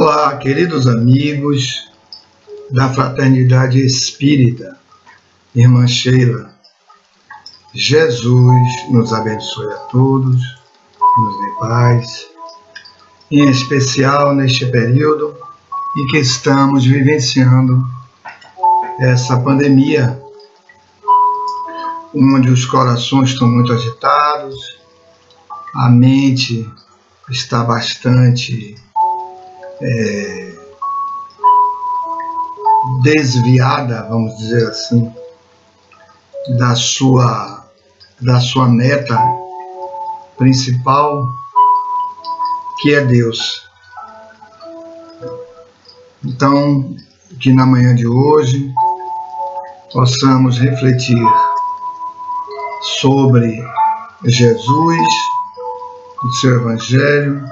Olá, queridos amigos da Fraternidade Espírita, Irmã Sheila. Jesus nos abençoe a todos, nos dê paz, em especial neste período em que estamos vivenciando essa pandemia, onde os corações estão muito agitados, a mente está bastante desviada, vamos dizer assim, da sua meta principal, que é Deus. Então, que na manhã de hoje possamos refletir sobre Jesus, o seu Evangelho,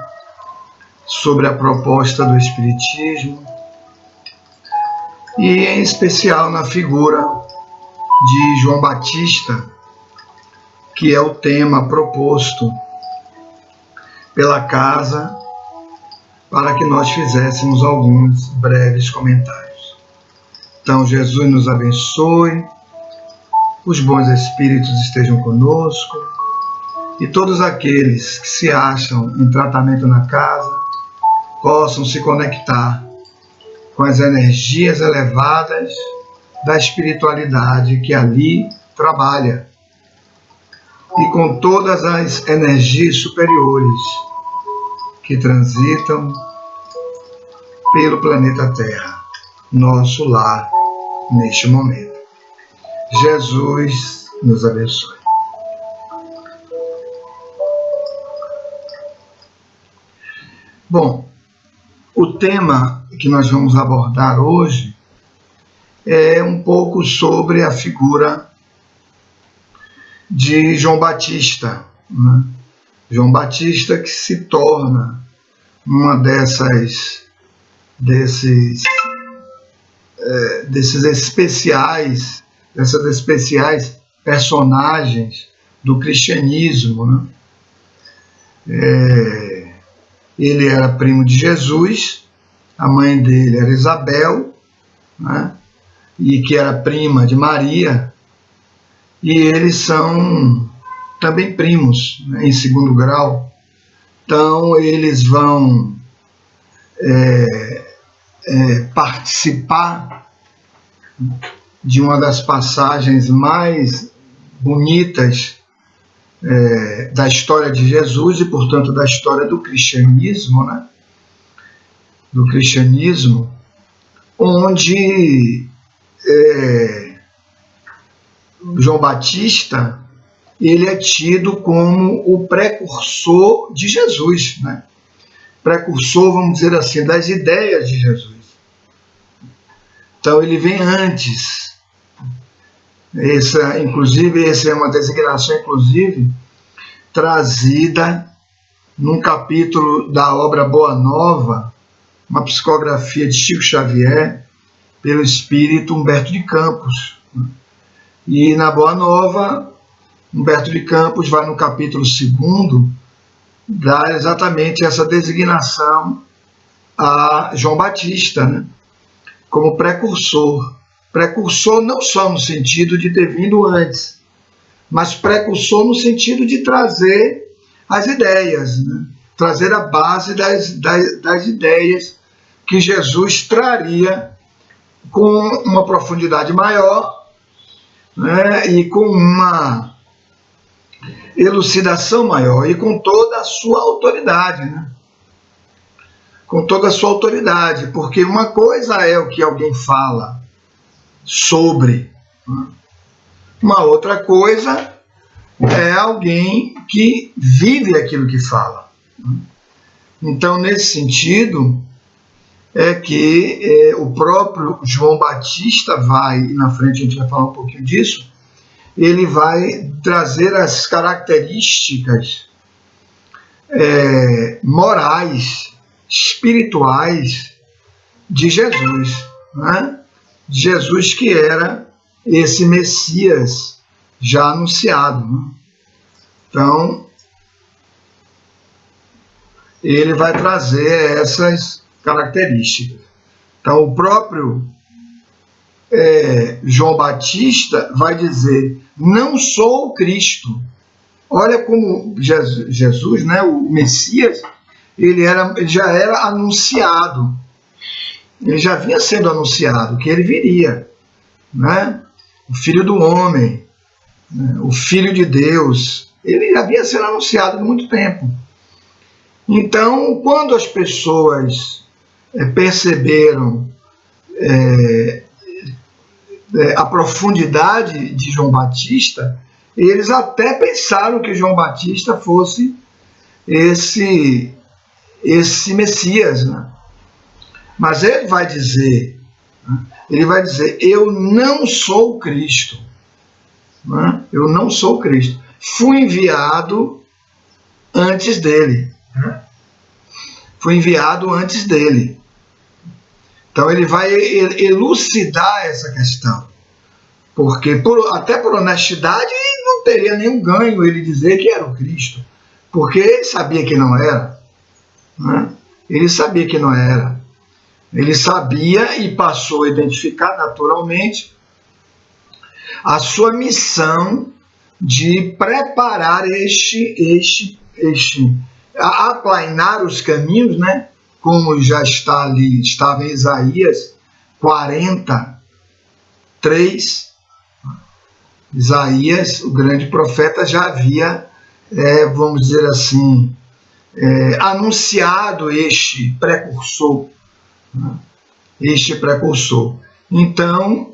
sobre a proposta do Espiritismo e, em especial, na figura de João Batista, que é o tema proposto pela casa para que nós fizéssemos alguns breves comentários. Então, Jesus nos abençoe, os bons espíritos estejam conosco e todos aqueles que se acham em tratamento na casa possam se conectar com as energias elevadas da espiritualidade que ali trabalha e com todas as energias superiores que transitam pelo planeta Terra, nosso lar neste momento. Jesus nos abençoe. Bom, o tema que nós vamos abordar hoje é um pouco sobre a figura de João Batista, né? João Batista que se torna uma dessas especiais personagens do cristianismo, né? Ele era primo de Jesus, a mãe dele era Isabel, né? E que era prima de Maria, e eles são também primos, né, em segundo grau. Então eles vão participar de uma das passagens mais bonitas da história de Jesus e, portanto, da história do cristianismo, né? Do cristianismo, onde João Batista ele é tido como o precursor de Jesus, né? Precursor, vamos dizer assim, das ideias de Jesus. Então ele vem antes. Essa é uma designação, inclusive, trazida num capítulo da obra Boa Nova, uma psicografia de Chico Xavier, pelo espírito Humberto de Campos. E na Boa Nova, Humberto de Campos vai no capítulo 2, dar exatamente essa designação a João Batista, né? Como precursor. Precursor não só no sentido de ter vindo antes, mas precursor no sentido de trazer as ideias, né? Trazer a base das ideias que Jesus traria com uma profundidade maior, né? E com uma elucidação maior e com toda a sua autoridade, né? Com toda a sua autoridade, porque uma coisa é o que alguém fala sobre, né? Uma outra coisa é alguém que vive aquilo que fala, né? Então, nesse sentido, é que o próprio João Batista vai, e na frente a gente vai falar um pouquinho disso, ele vai trazer as características morais, espirituais de Jesus, né? Jesus que era esse Messias já anunciado, né? Então, ele vai trazer essas características. Então, o próprio João Batista vai dizer: não sou o Cristo. Olha como Jesus, né, o Messias, ele já era anunciado. Ele já vinha sendo anunciado que ele viria, né? O Filho do Homem, né? O Filho de Deus. Ele já vinha sendo anunciado há muito tempo. Então, quando as pessoas perceberam a profundidade de João Batista, eles até pensaram que João Batista fosse esse Messias, né? Mas ele vai dizer, eu não sou Cristo, né? Eu não sou Cristo, fui enviado antes dele, né? Fui enviado antes dele. Então ele vai elucidar essa questão, porque até por honestidade não teria nenhum ganho ele dizer que era o Cristo, porque ele sabia que não era, né? Ele sabia que não era. Ele sabia e passou a identificar naturalmente a sua missão de preparar aplainar os caminhos, né? Como já está ali, estava em Isaías 43, Isaías, o grande profeta, já havia, vamos dizer assim, anunciado este precursor. Então,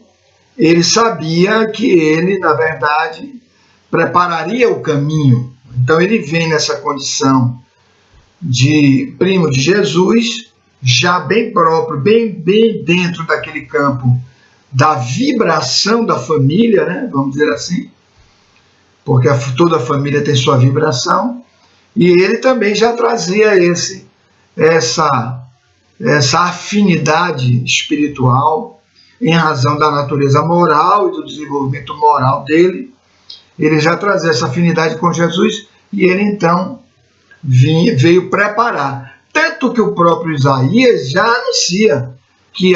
ele sabia que ele, na verdade, prepararia o caminho. Então, ele vem nessa condição de primo de Jesus, já bem próprio, bem dentro daquele campo da vibração da família, né? Vamos dizer assim, porque toda a família tem sua vibração, e ele também já trazia essa afinidade espiritual em razão da natureza moral e do desenvolvimento moral dele. Ele já trazia essa afinidade com Jesus e ele então veio preparar. Tanto que o próprio Isaías já anuncia que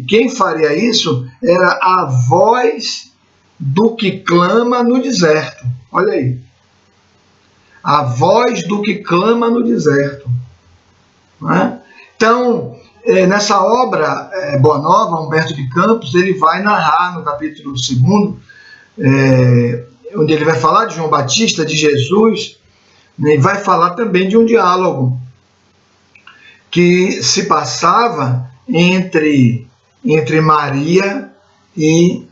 quem faria isso era a voz do que clama no deserto. Olha aí. A voz do que clama no deserto. Não é? Então, nessa obra Boa Nova, Humberto de Campos, ele vai narrar no capítulo 2, onde ele vai falar de João Batista, de Jesus, né, e vai falar também de um diálogo que se passava entre Maria e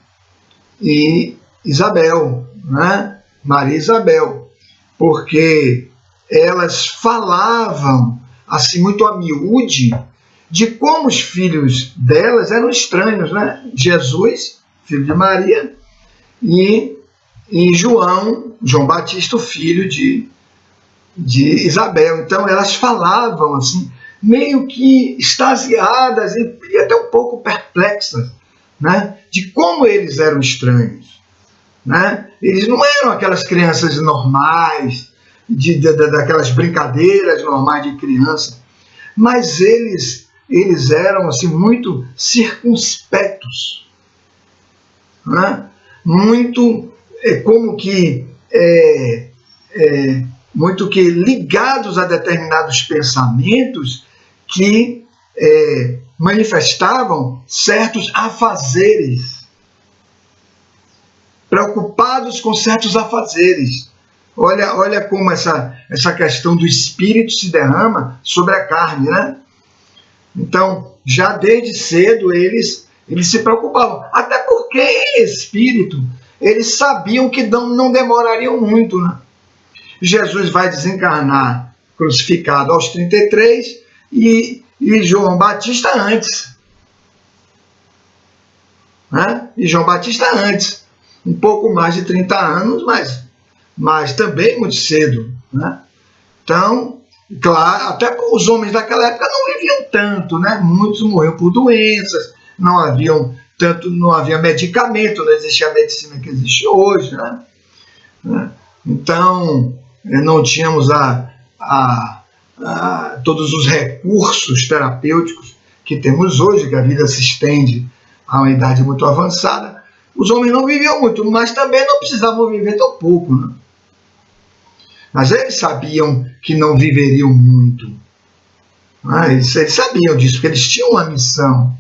Isabel, né? Maria e Isabel, porque elas falavam assim muito a miúde de como os filhos delas eram estranhos, né? Jesus, filho de Maria, e João Batista, o filho de Isabel. Então elas falavam assim, meio que extasiadas e até um pouco perplexas, né? De como eles eram estranhos, né? Eles não eram aquelas crianças normais, daquelas brincadeiras normais de criança, mas eles eram assim muito circunspectos, né? Muito como que muito que ligados a determinados pensamentos que manifestavam certos afazeres, preocupados com certos afazeres. Olha como essa questão do espírito se derrama sobre a carne, né? Então, já desde cedo eles se preocupavam, até porque em espírito eles sabiam que não demorariam muito, né? Jesus vai desencarnar crucificado aos 33 e João Batista antes, né? E João Batista antes, um pouco mais de 30 anos, mas também muito cedo, né? Então, claro, até os homens daquela época não viviam tanto, né? Muitos morriam por doenças, não havia medicamento, não existia a medicina que existe hoje, né? Então, não tínhamos todos os recursos terapêuticos que temos hoje, que a vida se estende a uma idade muito avançada, os homens não viviam muito, mas também não precisavam viver tão pouco, né? Mas eles sabiam que não viveriam muito. Eles sabiam disso, porque eles tinham uma missão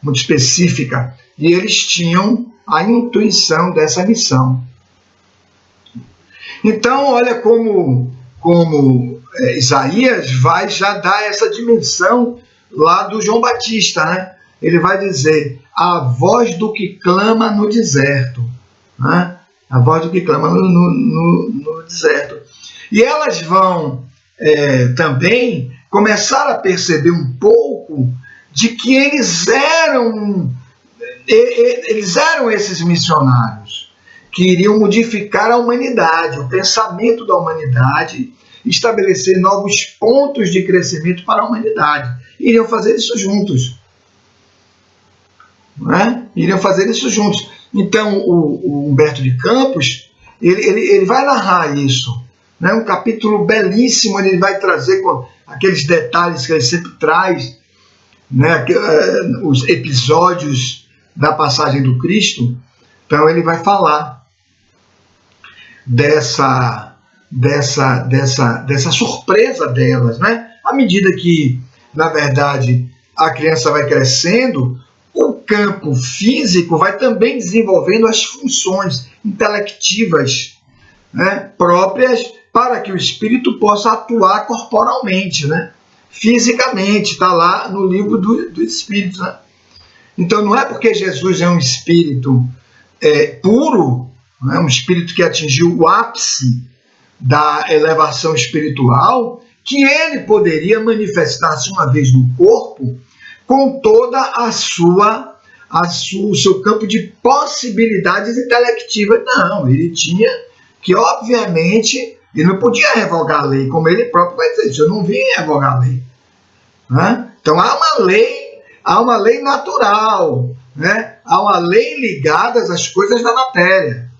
muito específica e eles tinham a intuição dessa missão. Então, olha como Isaías vai já dar essa dimensão lá do João Batista, né? Ele vai dizer: a voz do que clama no deserto, né? A voz do que clama no deserto. E elas vão também começar a perceber um pouco de que eles eram esses missionários que iriam modificar a humanidade, o pensamento da humanidade, estabelecer novos pontos de crescimento para a humanidade. Iriam fazer isso juntos. Né? Iriam fazer isso juntos. Então, o Humberto de Campos, ele vai narrar isso. Né? Um capítulo belíssimo, ele vai trazer com aqueles detalhes que ele sempre traz, né? Os episódios da passagem do Cristo. Então, ele vai falar dessa surpresa delas, né? À medida que, na verdade, a criança vai crescendo, o campo físico vai também desenvolvendo as funções intelectivas, né, próprias para que o espírito possa atuar corporalmente, né? Fisicamente, está lá no livro do Espírito. Né? Então, não é porque Jesus é um espírito puro, né, um espírito que atingiu o ápice da elevação espiritual, que ele poderia manifestar-se uma vez no corpo com toda o seu campo de possibilidades intelectivas. Não, ele tinha que, obviamente, ele não podia revogar a lei, como ele próprio vai dizer, eu não vim revogar a lei. Né? Então há uma lei natural, né? Há uma lei ligada às coisas da matéria.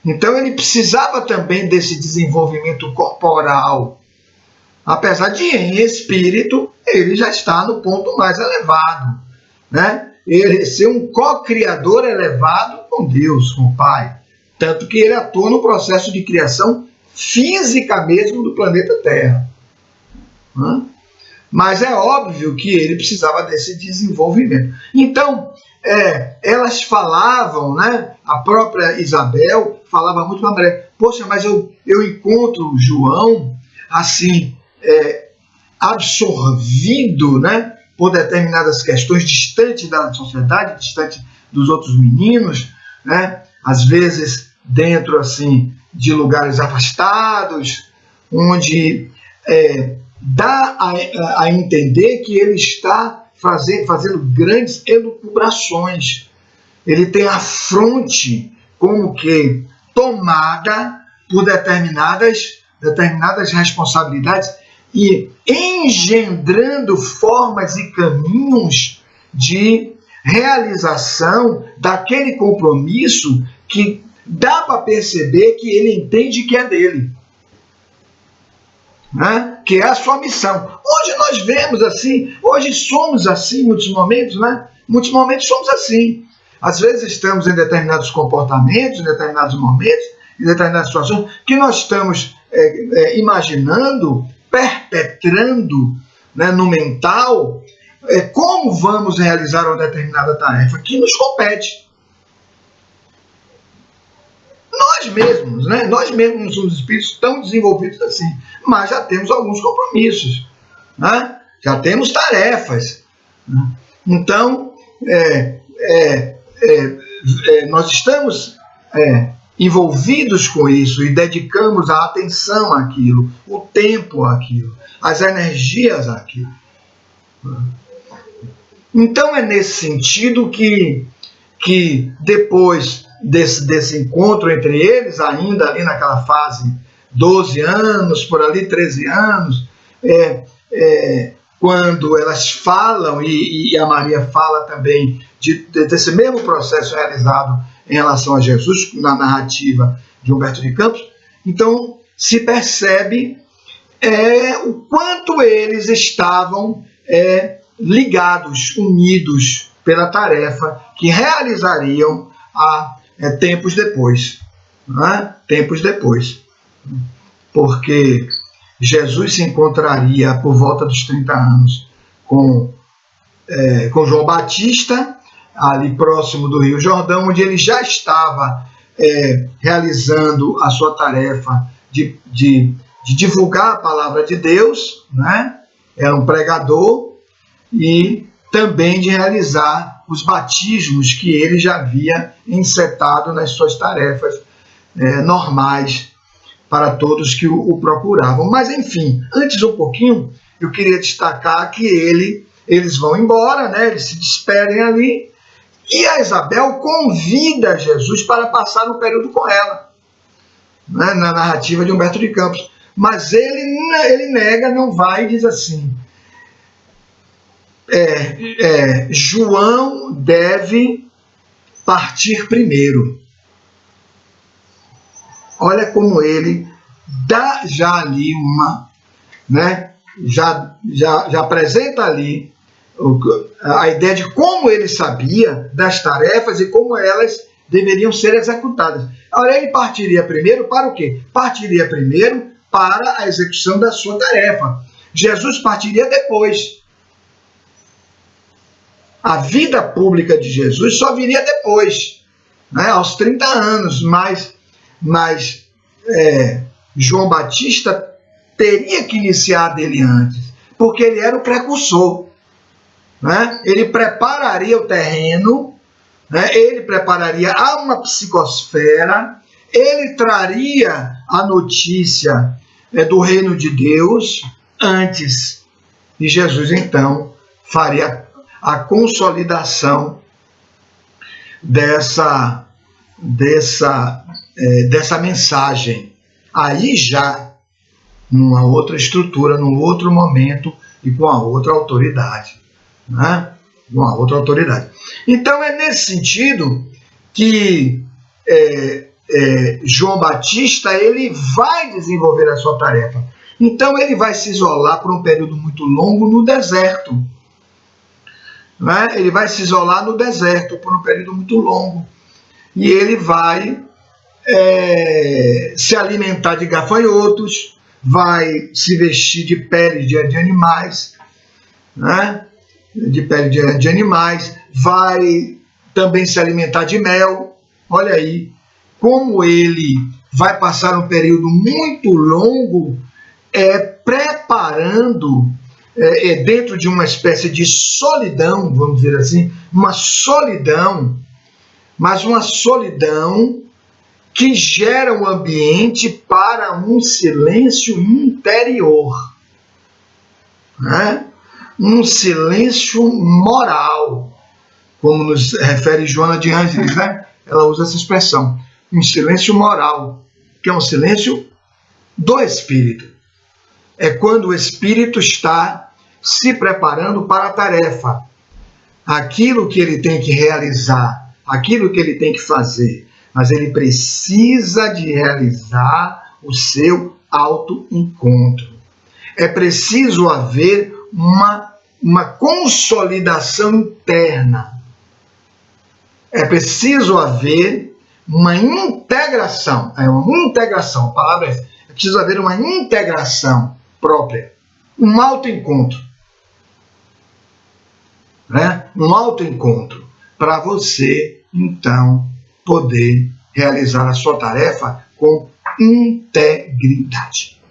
Então ele precisava também desse desenvolvimento corporal, apesar de em espírito ele já está no ponto mais elevado, né? Ele ser um co-criador elevado com Deus, com o Pai, tanto que ele atua no processo de criação física mesmo do planeta Terra. Né? Mas é óbvio que ele precisava desse desenvolvimento. Então, elas falavam, né? A própria Isabel falava muito para a Maria: poxa, mas eu encontro João assim, absorvido, né, por determinadas questões, distante da sociedade, distante dos outros meninos, né? Às vezes dentro assim de lugares afastados, onde dá a entender que ele está fazendo grandes elucubrações. Ele tem a fronte como que tomada por determinadas responsabilidades e engendrando formas e caminhos de realização daquele compromisso que dá para perceber que ele entende que é dele. Né? Que é a sua missão. Hoje nós vemos assim, hoje somos assim em muitos momentos, né? Em muitos momentos somos assim. Às vezes estamos em determinados comportamentos, em determinados momentos, em determinadas situações, que nós estamos imaginando, perpetrando, né, no mental, como vamos realizar uma determinada tarefa que nos compete. Nós mesmos, né? Nós mesmos somos espíritos tão desenvolvidos assim, mas já temos alguns compromissos, né? Já temos tarefas. Né? Então, nós estamos envolvidos com isso e dedicamos a atenção àquilo, o tempo àquilo, as energias àquilo. Então é nesse sentido que depois desse encontro entre eles, ainda ali naquela fase 12 anos, por ali 13 anos, quando elas falam, e a Maria fala também desse mesmo processo realizado em relação a Jesus, na narrativa de Humberto de Campos, então se percebe o quanto eles estavam ligados, unidos pela tarefa que realizariam tempos depois. Né? Tempos depois. Porque Jesus se encontraria por volta dos 30 anos com João Batista, ali próximo do Rio Jordão, onde ele já estava realizando a sua tarefa de divulgar a palavra de Deus, né? Era um pregador, e também de realizar os batismos que ele já havia encetado nas suas tarefas normais para todos que o procuravam. Mas, enfim, antes um pouquinho, eu queria destacar que eles vão embora, né? Eles se despedem ali, e a Isabel convida Jesus para passar um período com ela, né? Na narrativa de Humberto de Campos. Mas ele nega, não vai, e diz assim: João deve partir primeiro. Olha como ele dá já ali né? Já apresenta ali a ideia de como ele sabia das tarefas e como elas deveriam ser executadas. Agora, ele partiria primeiro para o quê? Partiria primeiro para a execução da sua tarefa. Jesus partiria depois. A vida pública de Jesus só viria depois, né, aos 30 anos, mas João Batista teria que iniciar dele antes, porque ele era o precursor. Né? Ele prepararia o terreno, né? Ele prepararia uma psicosfera, ele traria a notícia do reino de Deus antes, e Jesus então faria a consolidação dessa mensagem, aí já numa outra estrutura, num outro momento e com a outra autoridade, né? Uma outra autoridade. Então é nesse sentido que João Batista ele vai desenvolver a sua tarefa. Então ele vai se isolar por um período muito longo no deserto. Né? Ele vai se isolar no deserto por um período muito longo. E ele vai se alimentar de gafanhotos, vai se vestir de pele de animais, né? De pele de animais, vai também se alimentar de mel. Olha aí, como ele vai passar um período muito longo preparando, dentro de uma espécie de solidão, vamos dizer assim, uma solidão, mas uma solidão que gera um ambiente para um silêncio interior, né? Um silêncio moral, como nos refere Joana de Ângeles, né? Ela usa essa expressão, um silêncio moral, que é um silêncio do espírito. É quando o espírito está se preparando para a tarefa, aquilo que ele tem que realizar, aquilo que ele tem que fazer, mas ele precisa de realizar o seu autoencontro. É preciso haver uma consolidação interna. É preciso haver uma integração. Uma integração, a palavra é essa. É preciso haver uma integração própria. Um autoencontro. Né? Um autoencontro. Para você, então, poder realizar a sua tarefa com integridade.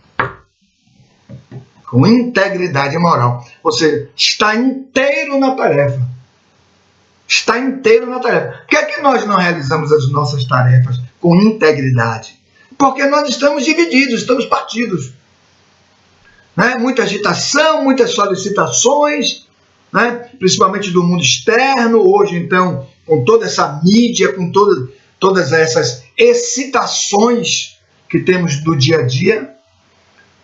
Com integridade moral. Ou seja, está inteiro na tarefa. Está inteiro na tarefa. Por que é que nós não realizamos as nossas tarefas com integridade? Porque nós estamos divididos, estamos partidos. Né? Muita agitação, muitas solicitações, né? Principalmente do mundo externo, hoje então, com toda essa mídia, com todas essas excitações que temos do dia a dia.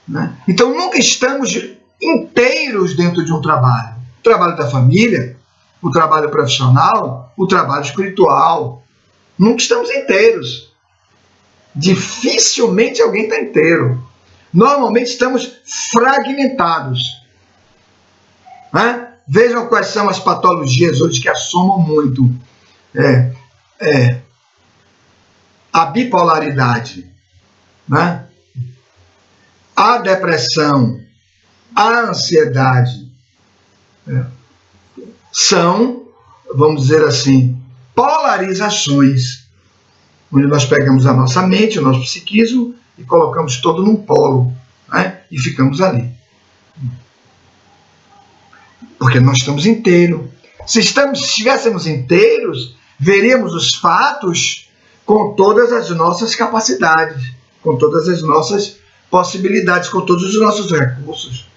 Né? Então nunca estamos inteiros dentro de um trabalho. O trabalho da família, o trabalho profissional, o trabalho espiritual. Nunca estamos inteiros. Dificilmente alguém está inteiro. Normalmente estamos fragmentados. Né? Vejam quais são as patologias hoje que assomam muito. A bipolaridade, né? A depressão, a ansiedade, são, vamos dizer assim, polarizações, onde nós pegamos a nossa mente, o nosso psiquismo e colocamos todo num polo, né? E ficamos ali. Porque nós estamos inteiros. Se estivéssemos inteiros, veríamos os fatos com todas as nossas capacidades, com todas as nossas possibilidades, com todos os nossos recursos.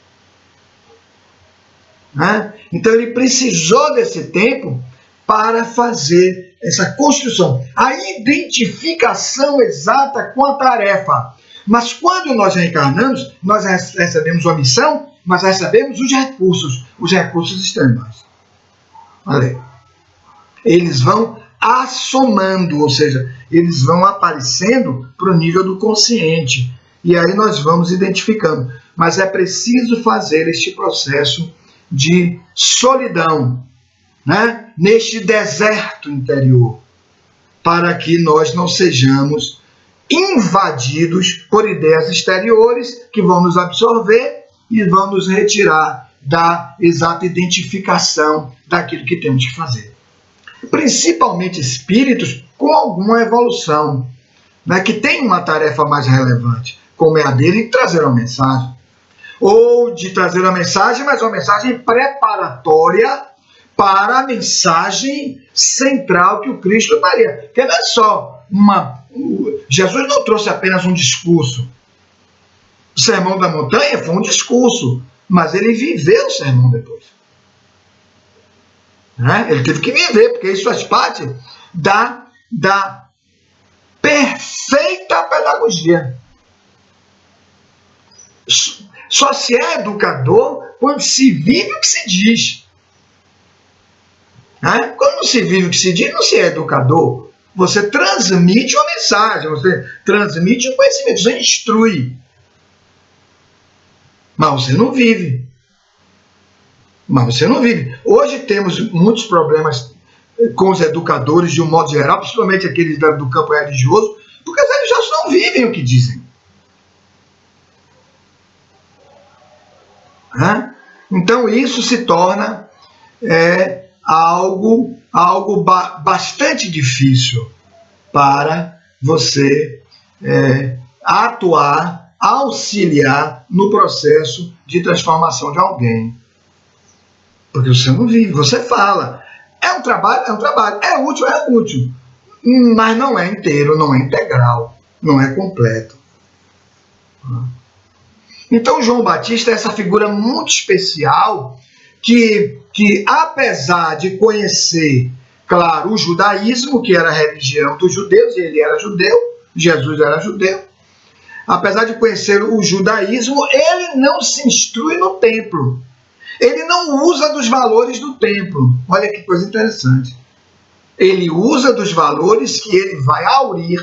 Né? Então ele precisou desse tempo para fazer essa construção, a identificação exata com a tarefa. Mas quando nós reencarnamos, nós recebemos uma missão, mas recebemos os recursos estão em nós. Olha aí. Eles vão assomando, ou seja, eles vão aparecendo para o nível do consciente. E aí nós vamos identificando. Mas é preciso fazer este processo de solidão, né? Neste deserto interior, para que nós não sejamos invadidos por ideias exteriores que vão nos absorver e vão nos retirar da exata identificação daquilo que temos que fazer. Principalmente espíritos com alguma evolução, né, que tem uma tarefa mais relevante, como é a dele, de trazer uma mensagem. Ou de trazer uma mensagem, mas uma mensagem preparatória para a mensagem central que o Cristo daria. Porque não é só Jesus não trouxe apenas um discurso. O Sermão da Montanha foi um discurso, mas ele viveu o sermão depois. Né? Ele teve que viver, porque isso faz parte da perfeita pedagogia. Só se é educador quando se vive o que se diz. Né? Quando não se vive o que se diz, não se é educador. Você transmite uma mensagem, você transmite um conhecimento, você instrui. Mas você não vive. Hoje temos muitos problemas com os educadores de um modo geral, principalmente aqueles do campo religioso, porque os religiosos não vivem o que dizem. Então isso se torna algo bastante difícil para você atuar, auxiliar no processo de transformação de alguém. Porque você não vive, você fala. É um trabalho, é útil, mas não é inteiro, não é integral, não é completo. Então João Batista é essa figura muito especial que apesar de conhecer, claro, o judaísmo, que era a religião dos judeus, e ele era judeu, Jesus era judeu, apesar de conhecer o judaísmo, ele não se instrui no templo. Ele não usa dos valores do templo. Olha que coisa interessante. Ele usa dos valores que ele vai aurir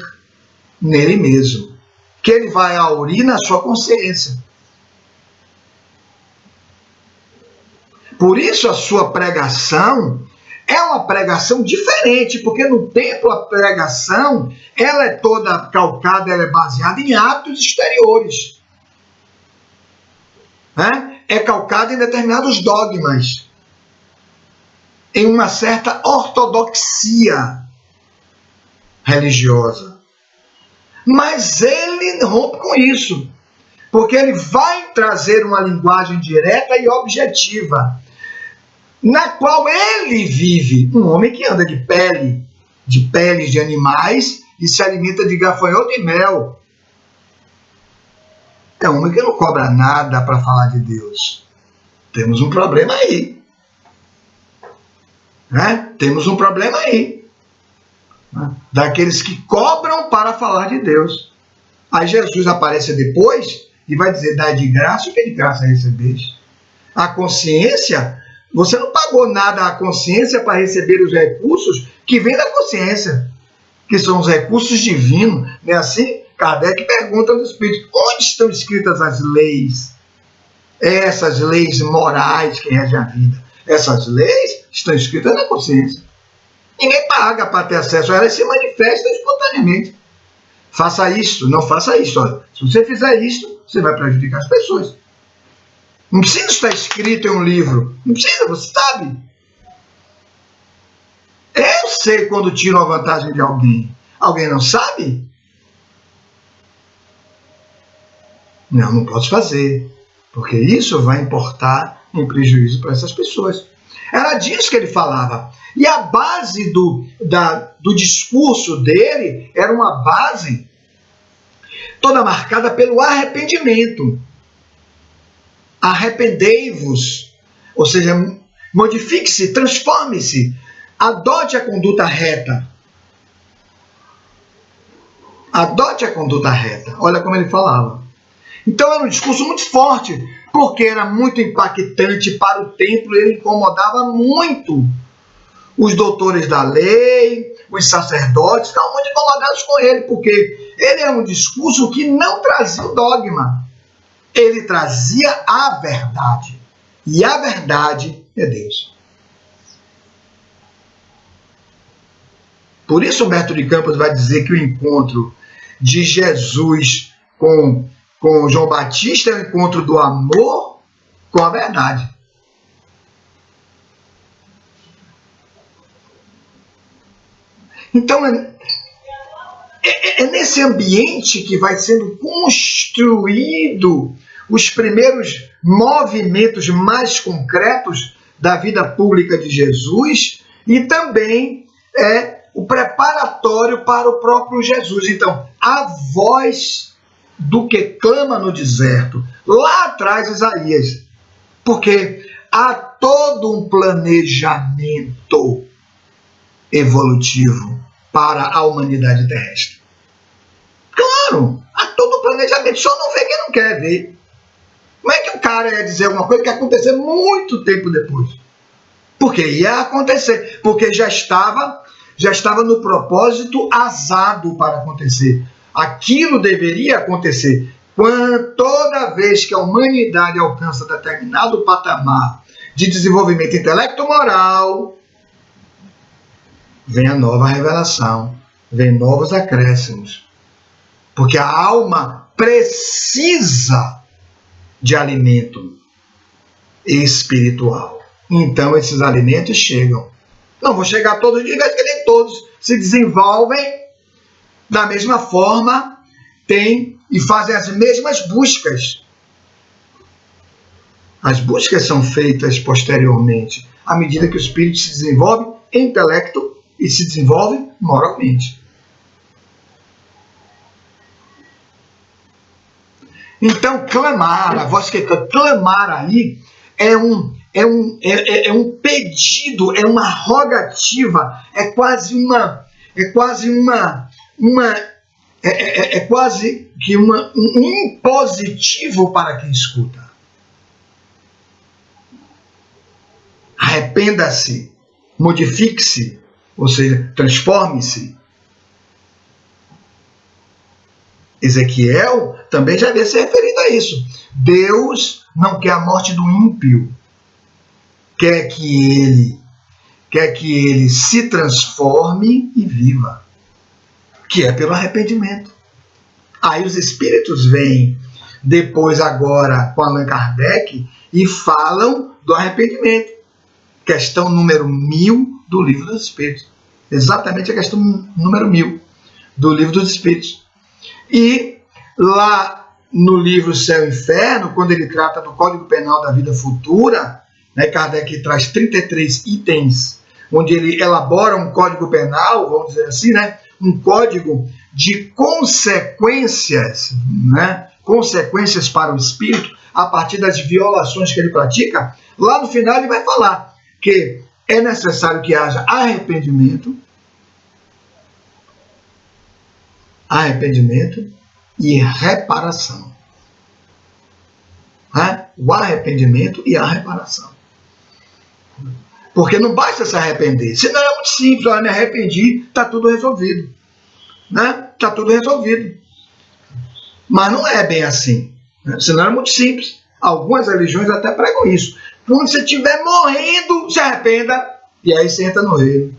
nele mesmo, que ele vai aurir na sua consciência. Por isso a sua pregação é uma pregação diferente, porque no templo a pregação ela é toda calcada, ela é baseada em atos exteriores. É calcada em determinados dogmas, em uma certa ortodoxia religiosa. Mas ele rompe com isso, porque ele vai trazer uma linguagem direta e objetiva, na qual ele vive, um homem que anda de peles de animais e se alimenta de gafanhoto e mel. É um homem que não cobra nada para falar de Deus. Temos um problema aí. Temos um problema aí. Daqueles que cobram para falar de Deus. Aí Jesus aparece depois e vai dizer, dai de graça o que de graça recebeis. A consciência, você não pagou nada à consciência para receber os recursos que vêm da consciência, que são os recursos divinos. Não é assim Kardec pergunta aos espíritos: onde estão escritas as leis? Essas leis morais que regem a vida. Essas leis estão escritas na consciência. Ninguém paga para ter acesso a elas, se manifestam espontaneamente. Faça isso, não faça isso. Olha, se você fizer isso, você vai prejudicar as pessoas. Não precisa estar escrito em um livro. Não precisa, você sabe. Eu sei quando tiro a vantagem de alguém. Alguém não sabe? Não, não posso fazer. Porque isso vai importar em prejuízo para essas pessoas. Era disso que ele falava. E a base do discurso dele era uma base toda marcada pelo arrependimento. Arrependei-vos. Ou seja, modifique-se, transforme-se, adote a conduta reta. Adote a conduta reta. Olha como ele falava. Então era um discurso muito forte, porque era muito impactante para o templo, ele incomodava muito os doutores da lei, os sacerdotes, estavam muito incomodados com ele, porque ele é um discurso que não trazia o dogma, ele trazia a verdade, e a verdade é Deus. Por isso Humberto de Campos vai dizer que o encontro de Jesus com João Batista é o encontro do amor com a verdade. Então, é nesse ambiente que vai sendo construído os primeiros movimentos mais concretos da vida pública de Jesus e também o preparatório para o próprio Jesus. Então, a voz do que clama no deserto. Lá atrás, Isaías. Porque há todo um planejamento evolutivo para a humanidade terrestre. Claro, há todo um planejamento. Só não vê quem não quer ver. Como é que o cara ia dizer alguma coisa que ia acontecer muito tempo depois? Porque ia acontecer. Porque já estava no propósito azado para acontecer. Aquilo deveria acontecer toda vez que a humanidade alcança determinado patamar de desenvolvimento intelecto-moral, vem a nova revelação, vem novos acréscimos. Porque a alma precisa de alimento espiritual. Então esses alimentos chegam. Não vão chegar todos os dias, que nem todos se desenvolvem da mesma forma, têm e fazem as mesmas buscas. As buscas são feitas posteriormente, à medida que o espírito se desenvolve em intelecto e se desenvolve moralmente. Então, clamar, a voz que clamar aí é um pedido, é uma rogativa, é quase que um impositivo para quem escuta. Arrependa-se, modifique-se, ou seja, transforme-se. Ezequiel também já havia se referido a isso. Deus não quer a morte do ímpio, quer que ele se transforme e viva, que é pelo arrependimento. Aí os espíritos vêm depois agora com Allan Kardec e falam do arrependimento. Questão número 1000 do Livro dos Espíritos. Exatamente a questão número 1000 do Livro dos Espíritos. E lá no livro Céu e Inferno, quando ele trata do Código Penal da Vida Futura, né, Kardec traz 33 itens, onde ele elabora um código penal, vamos dizer assim, né, um código de consequências, né, consequências para o espírito, a partir das violações que ele pratica. Lá no final ele vai falar que é necessário que haja arrependimento e reparação. O arrependimento e a reparação. Porque não basta se arrepender. Senão é muito simples. Me arrependi, está tudo resolvido. Está tudo resolvido. Mas não é bem assim, né? Senão é muito simples. Algumas religiões até pregam isso. Quando você estiver morrendo, se arrependa, e aí você entra no reino.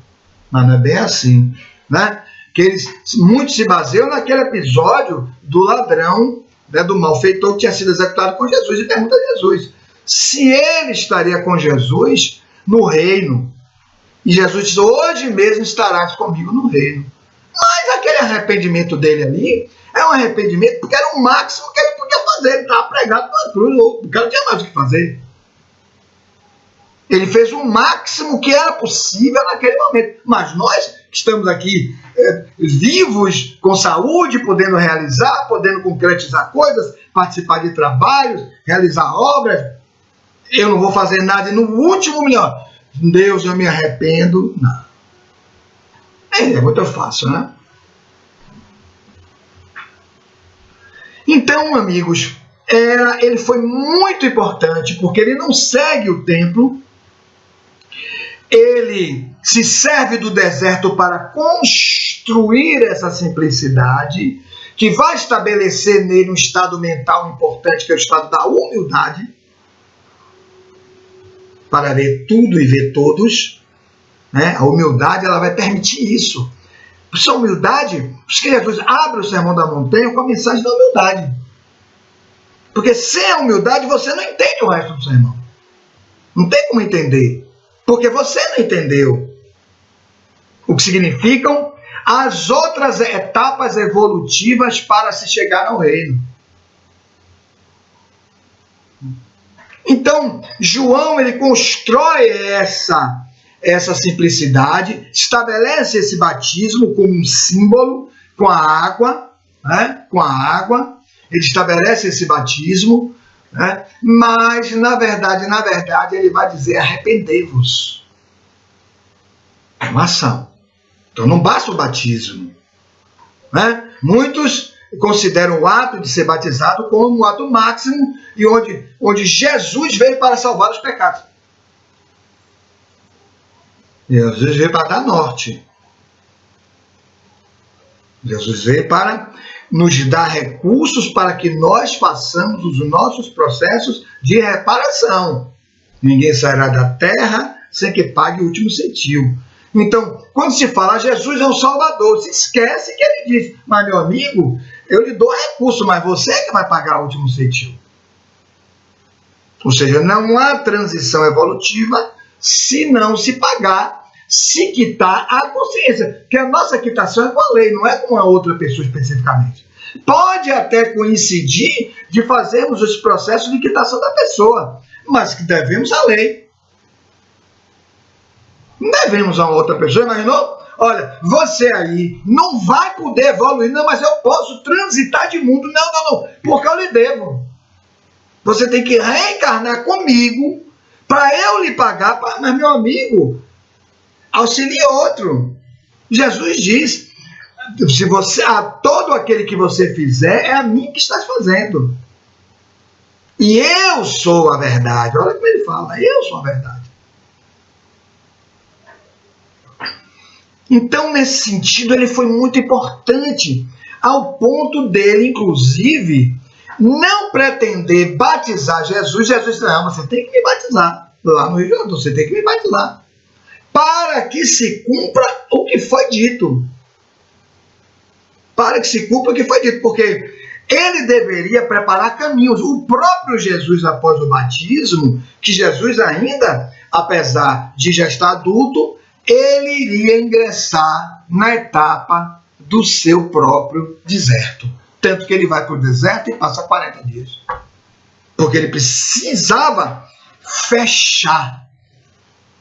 Mas não é bem assim, né? Que muitos se baseiam naquele episódio do ladrão, né, do malfeitor que tinha sido executado com Jesus, e pergunta a Jesus se ele estaria com Jesus no reino. E Jesus diz: hoje mesmo estarás comigo no reino. Mas aquele arrependimento dele ali é um arrependimento porque era o máximo que ele podia fazer. Ele estava pregado na cruz, o cara não tinha mais o que fazer. Ele fez o máximo que era possível naquele momento. Mas nós que estamos aqui vivos, com saúde, podendo realizar, podendo concretizar coisas, participar de trabalhos, realizar obras, eu não vou fazer nada e no último milhão, Deus, eu me arrependo. Não. É muito fácil, né? Então, amigos, ele foi muito importante porque ele não segue o templo, ele se serve do deserto para construir essa simplicidade que vai estabelecer nele um estado mental importante, que é o estado da humildade, para ver tudo e ver todos, né? A humildade, ela vai permitir isso. Essa humildade, por isso que Jesus abre o Sermão da Montanha com a mensagem da humildade. Porque sem a humildade você não entende o resto do sermão. Não tem como entender. Porque você não entendeu o que significam as outras etapas evolutivas para se chegar ao reino. Então, João, ele constrói essa simplicidade, estabelece esse batismo como um símbolo, com a água, né? Com a água, ele estabelece esse batismo, né? Mas, na verdade, ele vai dizer: arrependei-vos. É uma ação. Então, não basta o batismo, né? Muitos consideram o ato de ser batizado como o ato máximo e onde Jesus veio para salvar os pecados. Jesus veio para dar norte. Jesus veio para nos dar recursos para que nós façamos os nossos processos de reparação. Ninguém sairá da terra sem que pague o último centil. Então, quando se fala Jesus é um Salvador, se esquece que ele diz: mas meu amigo, eu lhe dou recurso, mas você é que vai pagar o último centil. Ou seja, não há transição evolutiva se não se pagar, se quitar a consciência. Porque a nossa quitação é com a lei, não é com a outra pessoa especificamente. Pode até coincidir de fazermos os processos de quitação da pessoa, mas que devemos a lei. Não devemos a outra pessoa. Imaginou? Olha, você aí não vai poder evoluir, não, mas eu posso transitar de mundo. Não, porque eu lhe devo. Você tem que reencarnar comigo para eu lhe pagar. Mas, meu amigo, auxilie outro. Jesus diz: se você, a todo aquele que você fizer, é a mim que estás fazendo. E eu sou a verdade. Olha como ele fala: eu sou a verdade. Então, nesse sentido, ele foi muito importante, ao ponto dele, inclusive, não pretender batizar Jesus. Jesus disse: não, você tem que me batizar. Lá no Rio de Janeiro, você tem que me batizar. Para que se cumpra o que foi dito. Para que se cumpra o que foi dito. Porque ele deveria preparar caminhos. O próprio Jesus, após o batismo, que Jesus ainda, apesar de já estar adulto, ele iria ingressar na etapa do seu próprio deserto. Tanto que ele vai para o deserto e passa 40 dias. Porque ele precisava fechar,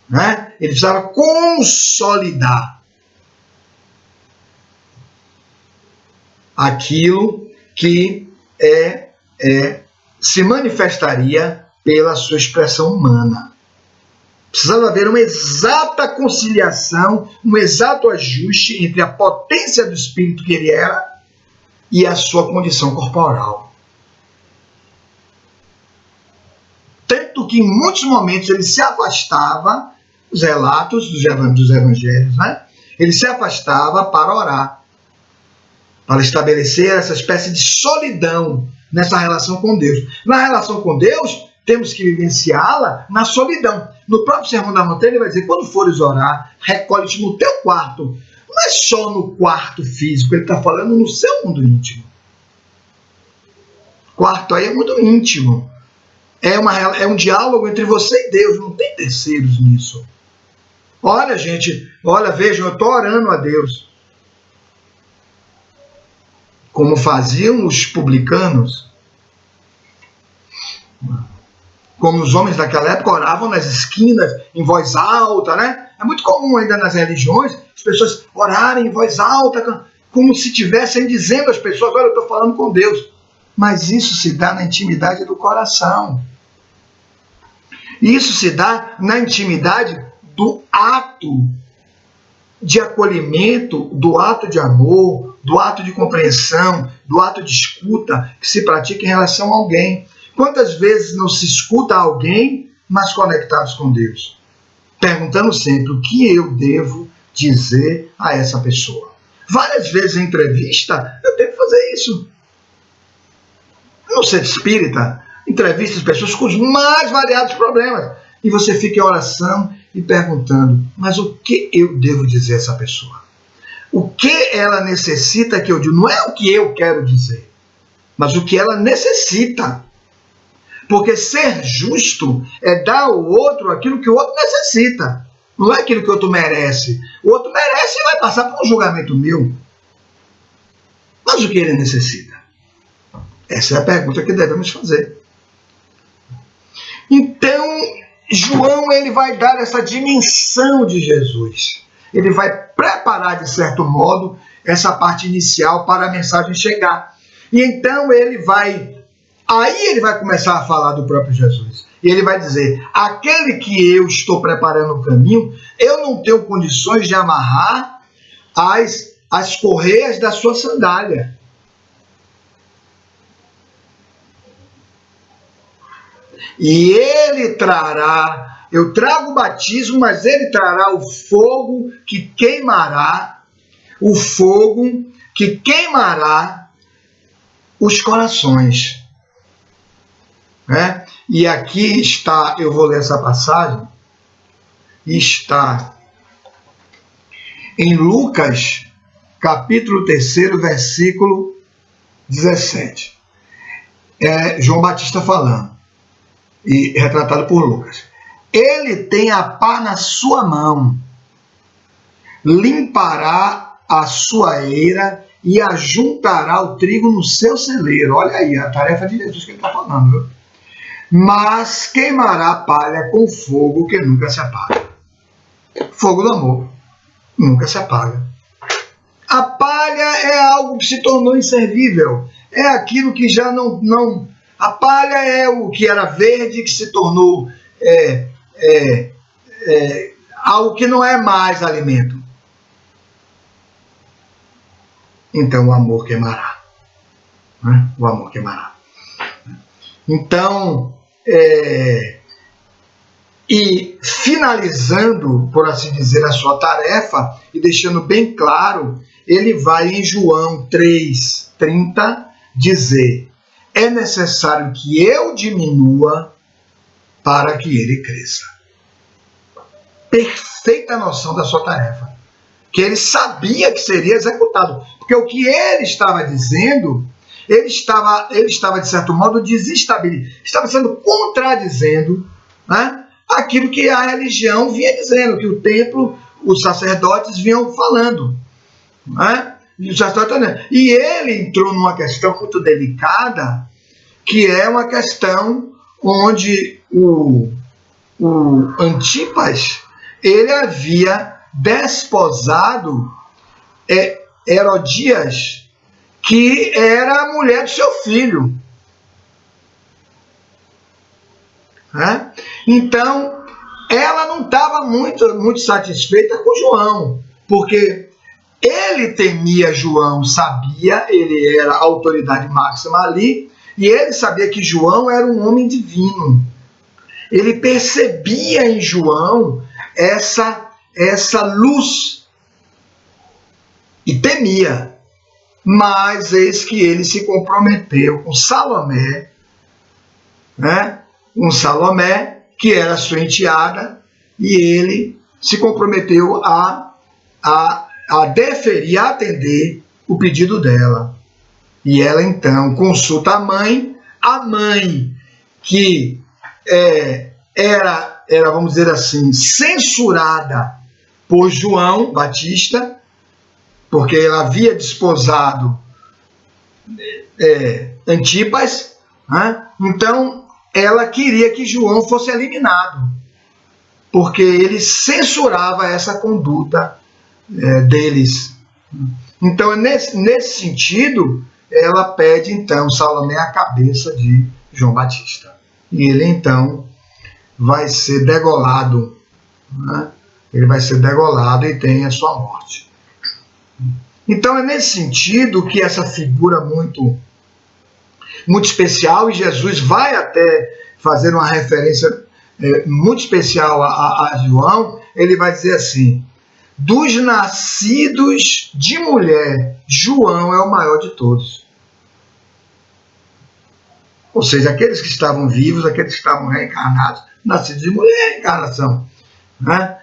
né? Ele precisava consolidar aquilo que se manifestaria pela sua expressão humana. Precisava haver uma exata conciliação, um exato ajuste entre a potência do espírito que ele era e a sua condição corporal. Tanto que em muitos momentos ele se afastava, os relatos dos evangelhos, né? Ele se afastava para orar, para estabelecer essa espécie de solidão nessa relação com Deus. Na relação com Deus, temos que vivenciá-la na solidão. No próprio Sermão da Montanha, ele vai dizer, quando fores orar, recolhe-te no teu quarto. Não é só no quarto físico, ele está falando no seu mundo íntimo. Quarto aí é mundo íntimo. É um diálogo entre você e Deus, não tem terceiros nisso. Olha, gente, olha, vejam, eu estou orando a Deus. Como faziam os publicanos, como os homens daquela época oravam nas esquinas, em voz alta, né? É muito comum ainda nas religiões, as pessoas orarem em voz alta, como se estivessem dizendo às pessoas, olha, eu estou falando com Deus. Mas isso se dá na intimidade do coração. Isso se dá na intimidade do ato de acolhimento, do ato de amor, do ato de compreensão, do ato de escuta que se pratica em relação a alguém. Quantas vezes não se escuta alguém, mas conectados com Deus? Perguntando sempre o que eu devo dizer a essa pessoa. Várias vezes em entrevista, eu tenho que fazer isso. No centro espírita, entrevista as pessoas com os mais variados problemas. E você fica em oração e perguntando, mas o que eu devo dizer a essa pessoa? O que ela necessita que eu diga? Não é o que eu quero dizer, mas o que ela necessita. Porque ser justo é dar ao outro aquilo que o outro necessita. Não é aquilo que o outro merece. O outro merece e vai passar por um julgamento meu. Mas o que ele necessita? Essa é a pergunta que devemos fazer. Então, João ele vai dar essa dimensão de Jesus. Ele vai preparar, de certo modo, essa parte inicial para a mensagem chegar. E então ele vai começar a falar do próprio Jesus. E ele vai dizer, aquele que eu estou preparando o caminho, eu não tenho condições de amarrar as correias da sua sandália. E ele trará, eu trago o batismo, mas ele trará o fogo que queimará os corações. Né? E aqui está, eu vou ler essa passagem, está em Lucas, capítulo 3, versículo 17. João Batista falando, e retratado por Lucas. Ele tem a pá na sua mão, limpará a sua eira e ajuntará o trigo no seu celeiro. Olha aí a tarefa de Jesus que ele está falando, viu? Mas queimará a palha com fogo que nunca se apaga. Fogo do amor nunca se apaga. A palha é algo que se tornou inservível. É aquilo que já não. A palha é o que era verde, que se tornou algo que não é mais alimento. Então o amor queimará. Né? O amor queimará. Então, e finalizando, por assim dizer, a sua tarefa, e deixando bem claro, ele vai em João 3,30 dizer, é necessário que eu diminua para que ele cresça. Perfeita noção da sua tarefa. Que ele sabia que seria executado. Porque o que ele estava dizendo, ele estava de certo modo, desestabilizando. Estava sendo contradizendo, né, aquilo que a religião vinha dizendo, que o templo, os sacerdotes vinham falando. Né? E ele entrou numa questão muito delicada, que é uma questão onde o Antipas ele havia desposado Herodias, que era a mulher do seu filho. Né? Então, ela não estava muito satisfeita com João, porque ele temia João, sabia, ele era a autoridade máxima ali, e ele sabia que João era um homem divino. Ele percebia em João essa luz e temia. mas eis que ele se comprometeu com Salomé, né? Um Salomé, que era sua enteada, e ele se comprometeu a deferir, a atender o pedido dela. E ela então consulta a mãe que era, vamos dizer assim, censurada por João Batista, porque ela havia desposado Antipas, né? Então ela queria que João fosse eliminado, porque ele censurava essa conduta deles. Então, nesse sentido, ela pede, então, Salomé a cabeça de João Batista. E ele, então, vai ser degolado, né? Ele vai ser degolado e tem a sua morte. Então, é nesse sentido que essa figura muito especial, e Jesus vai até fazer uma referência muito especial a João, ele vai dizer assim: dos nascidos de mulher, João é o maior de todos. Ou seja, aqueles que estavam vivos, aqueles que estavam reencarnados, nascidos de mulher é reencarnação, né?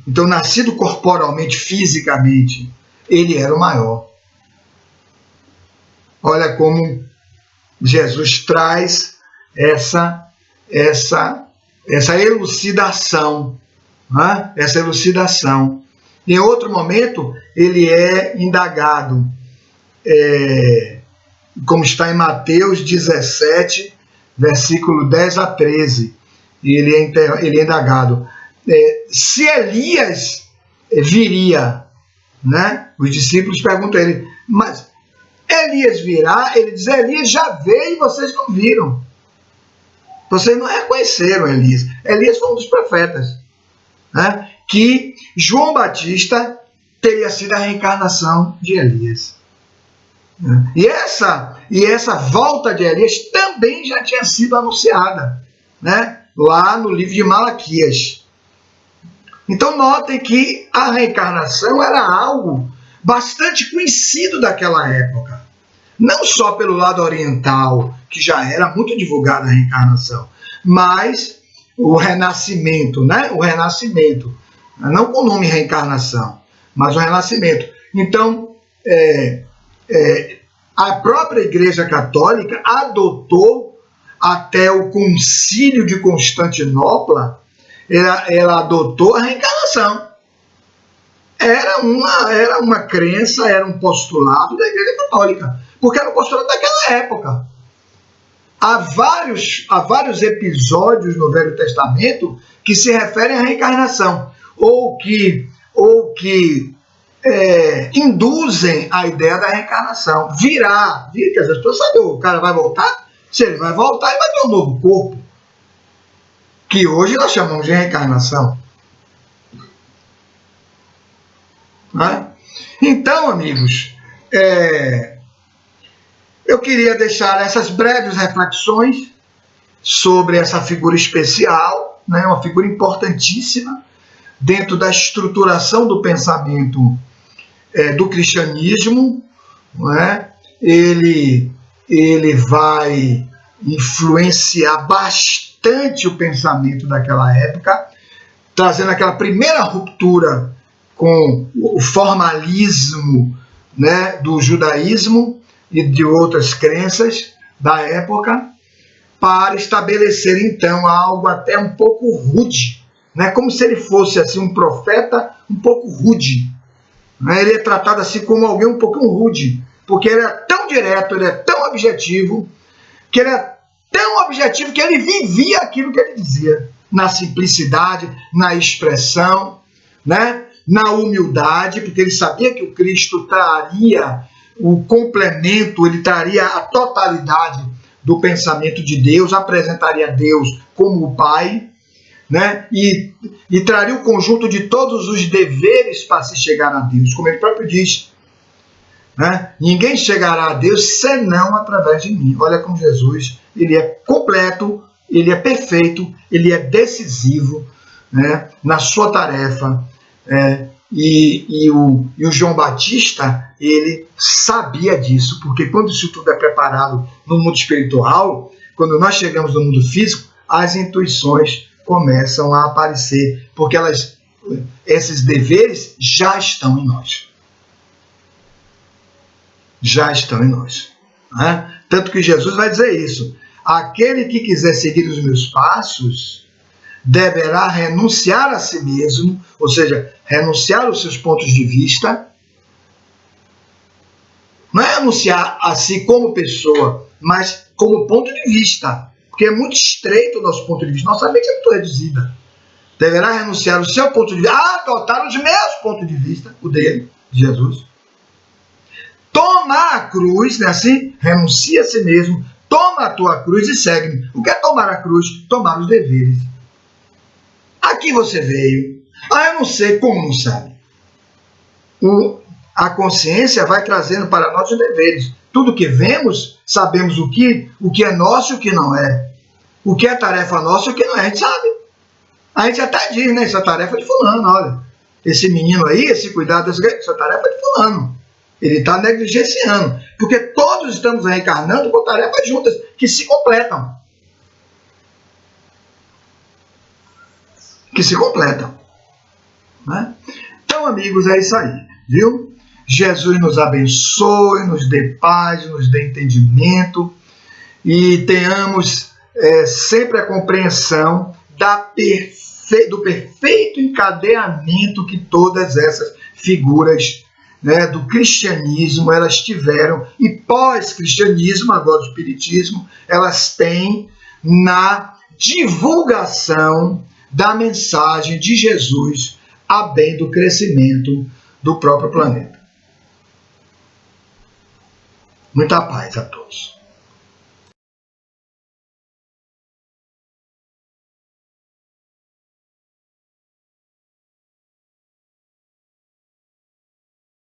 Então, nascido corporalmente, fisicamente, ele era o maior. Olha como Jesus traz essa elucidação, né? Essa elucidação. Em outro momento, ele é indagado, como está em Mateus 17, versículo 10 a 13. E ele é indagado se Elias viria, né? Os discípulos perguntam a ele: mas Elias virá? Ele diz: Elias já veio e vocês não viram. Vocês não reconheceram Elias. Elias foi um dos profetas, né? Que João Batista teria sido a reencarnação de Elias. E essa volta de Elias também já tinha sido anunciada, né? Lá no livro de Malaquias. Então notem que a reencarnação era algo bastante conhecido daquela época. Não só pelo lado oriental, que já era muito divulgada a reencarnação, mas o renascimento, né? O renascimento, não com o nome reencarnação, mas o renascimento. Então, a própria Igreja Católica adotou, até o Concílio de Constantinopla, ela adotou a reencarnação. Era uma crença, era um postulado da Igreja Católica, porque era um postulado daquela época. Há vários episódios no Velho Testamento que se referem à reencarnação, ou que induzem a ideia da reencarnação. Virá, quer dizer, as pessoas sabem, o cara vai voltar? Se ele vai voltar, ele vai ter um novo corpo, que hoje nós chamamos de reencarnação. Né? Então, amigos, eu queria deixar essas breves reflexões sobre essa figura especial, né? Uma figura importantíssima dentro da estruturação do pensamento do cristianismo, né? Ele vai influenciar bastante o pensamento daquela época, trazendo aquela primeira ruptura com o formalismo, né, do judaísmo e de outras crenças da época, para estabelecer então algo até um pouco rude, né, como se ele fosse assim, um profeta um pouco rude. Né? Ele é tratado assim como alguém um pouquinho rude, porque ele é tão direto, ele é tão objetivo, que ele vivia aquilo que ele dizia, na simplicidade, na expressão, né? Na humildade, porque ele sabia que o Cristo traria o complemento, ele traria a totalidade do pensamento de Deus, apresentaria Deus como o Pai, né? E traria o conjunto de todos os deveres para se chegar a Deus, como ele próprio diz, né? Ninguém chegará a Deus senão através de mim. Olha como Jesus, ele é completo, ele é perfeito, ele é decisivo, né, na sua tarefa. E o João Batista ele sabia disso, porque quando isso tudo é preparado no mundo espiritual, quando nós chegamos no mundo físico, as intuições começam a aparecer, porque esses deveres já estão em nós. Já estão em nós. Né? Tanto que Jesus vai dizer isso. Aquele que quiser seguir os meus passos deverá renunciar a si mesmo, ou seja, renunciar aos seus pontos de vista. Não é renunciar a si como pessoa, mas como ponto de vista. Porque é muito estreito o nosso ponto de vista. Nossa mente é muito reduzida. Deverá renunciar ao seu ponto de vista, adotar os meus pontos de vista, o dele, de Jesus. Tomar a cruz, né, assim, renuncia a si mesmo, toma a tua cruz e segue-me. O que é tomar a cruz? Tomar os deveres. Aqui você veio. Eu não sei, como não sabe? A consciência vai trazendo para nós os deveres. Tudo que vemos, sabemos o que é nosso e o que não é. O que é tarefa nossa e o que não é, a gente sabe. A gente até diz, né? Essa tarefa é de fulano, olha. Esse menino aí, esse cuidado, essa tarefa é de fulano. Ele está negligenciando. Porque todos estamos reencarnando com tarefas juntas, que se completam. Que se completam. Né? Então, amigos, é isso aí. Viu? Jesus nos abençoe, nos dê paz, nos dê entendimento e tenhamos sempre a compreensão do perfeito encadeamento que todas essas figuras, né, do cristianismo elas tiveram, e pós-cristianismo, agora o espiritismo, elas têm na divulgação da mensagem de Jesus a bem do crescimento do próprio planeta. Muita paz a todos.